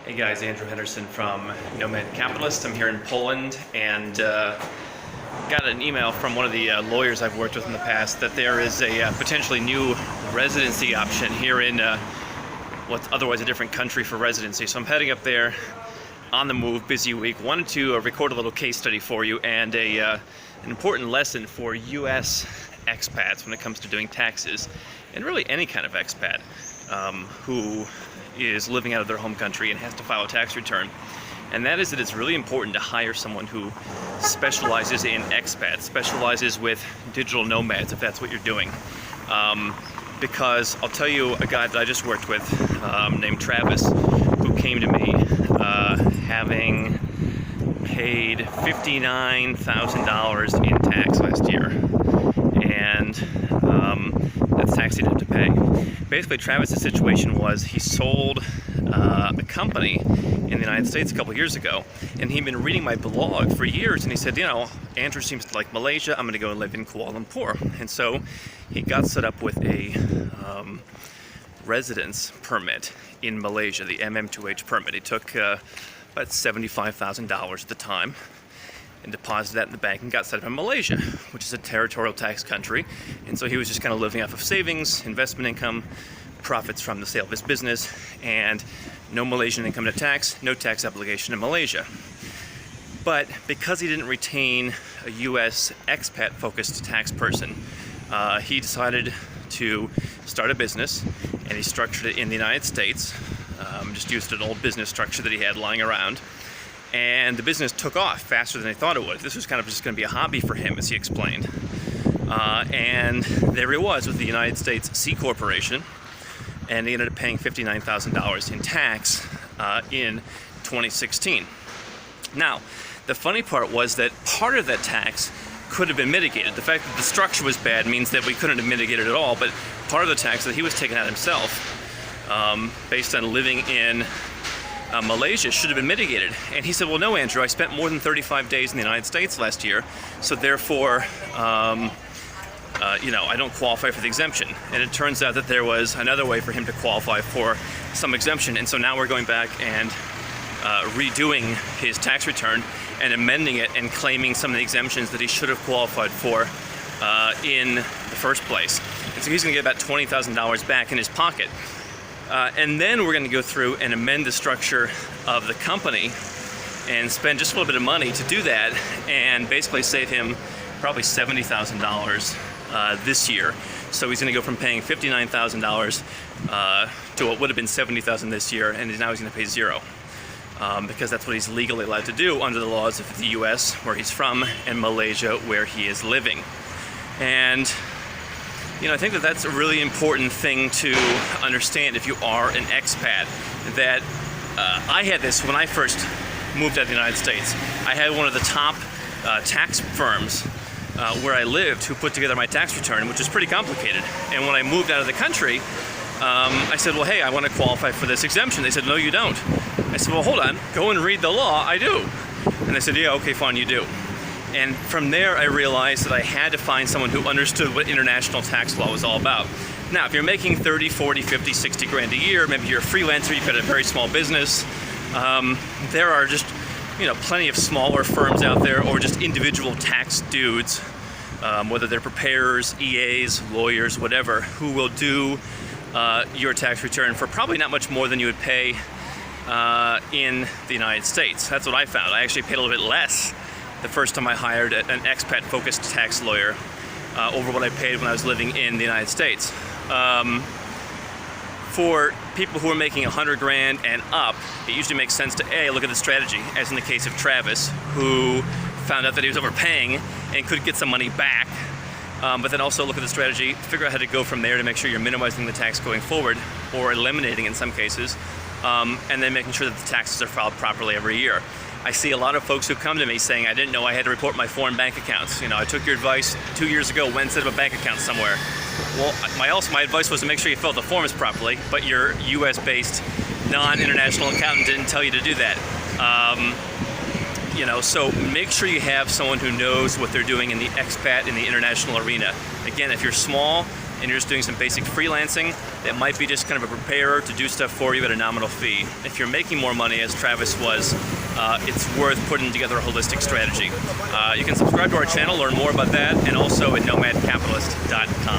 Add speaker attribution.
Speaker 1: Hey guys, Andrew Henderson from Nomad Capitalist. I'm here in Poland and got an email from one of the lawyers I've worked with in the past that there is a potentially new residency option here in what's otherwise a different country for residency. So I'm heading up there on the move, busy week. Wanted to record a little case study for you and an important lesson for US expats when it comes to doing taxes, and really any kind of expat who is living out of their home country and has to file a tax return. And that is that it's really important to hire someone who specializes in expats, specializes with digital nomads, if that's what you're doing. Because I'll tell you, a guy that I just worked with named Travis, who came to me having paid $59,000 in tax last year. And that's tax he didn't have to pay. Basically, Travis's situation was he sold a company in the United States a couple years ago, and he'd been reading my blog for years, and he said, you know, Andrew seems to like Malaysia, I'm going to go and live in Kuala Lumpur. And so he got set up with a residence permit in Malaysia, the MM2H permit. He took about $75,000 at the time and deposited that in the bank and got set up in Malaysia, which is a territorial tax country. And so he was just kind of living off of savings, investment income, profits from the sale of his business, and no Malaysian income to tax, no tax obligation in Malaysia. But because he didn't retain a US expat-focused tax person, he decided to start a business, and he structured it in the United States, just used an old business structure that he had lying around. And the business took off faster than he thought it would. This was kind of just going to be a hobby for him, as he explained. And there he was with the United States C Corporation, and he ended up paying $59,000 in tax in 2016. Now, the funny part was that part of that tax could have been mitigated. The fact that the structure was bad means that we couldn't have mitigated it at all, but part of the tax that he was taking out himself, based on living in Malaysia, should have been mitigated. And he said, well, no, Andrew, I spent more than 35 days in the United States last year, so therefore, I don't qualify for the exemption. And it turns out that there was another way for him to qualify for some exemption. And so now we're going back and redoing his tax return and amending it and claiming some of the exemptions that he should have qualified for in the first place. And so he's going to get about $20,000 back in his pocket. And then we're going to go through and amend the structure of the company and spend just a little bit of money to do that, and basically save him probably $70,000 this year. So he's going to go from paying $59,000 to what would have been $70,000 this year, and now he's going to pay zero. Because that's what he's legally allowed to do under the laws of the US, where he's from, and Malaysia, where he is living. And I think that that's a really important thing to understand if you are an expat, that I had this when I first moved out of the United States. I had one of the top tax firms where I lived who put together my tax return, which is pretty complicated. And when I moved out of the country, I said, well, hey, I want to qualify for this exemption. They said, no, you don't. I said, well, hold on, go and read the law. I do. And they said, yeah, okay, fine, you do. And from there, I realized that I had to find someone who understood what international tax law was all about. Now, if you're making 30, 40, 50, 60 grand a year, maybe you're a freelancer, you've got a very small business, there are just, plenty of smaller firms out there, or just individual tax dudes, whether they're preparers, EAs, lawyers, whatever, who will do your tax return for probably not much more than you would pay in the United States. That's what I found. I actually paid a little bit less the first time I hired an expat-focused tax lawyer over what I paid when I was living in the United States. For people who are making 100 grand and up, it usually makes sense to look at the strategy, as in the case of Travis, who found out that he was overpaying and could get some money back, but then also look at the strategy, figure out how to go from there to make sure you're minimizing the tax going forward, or eliminating in some cases, and then making sure that the taxes are filed properly every year. I see a lot of folks who come to me saying, I didn't know I had to report my foreign bank accounts. I took your advice 2 years ago, went and set up a bank account somewhere. Well, my advice was to make sure you filled the forms properly, but your US-based non-international accountant didn't tell you to do that. So make sure you have someone who knows what they're doing in the expat, in the international arena. Again, if you're small, and you're just doing some basic freelancing, that might be just kind of a preparer to do stuff for you at a nominal fee. If you're making more money, as Travis was, it's worth putting together a holistic strategy. You can subscribe to our channel, learn more about that, and also at nomadcapitalist.com.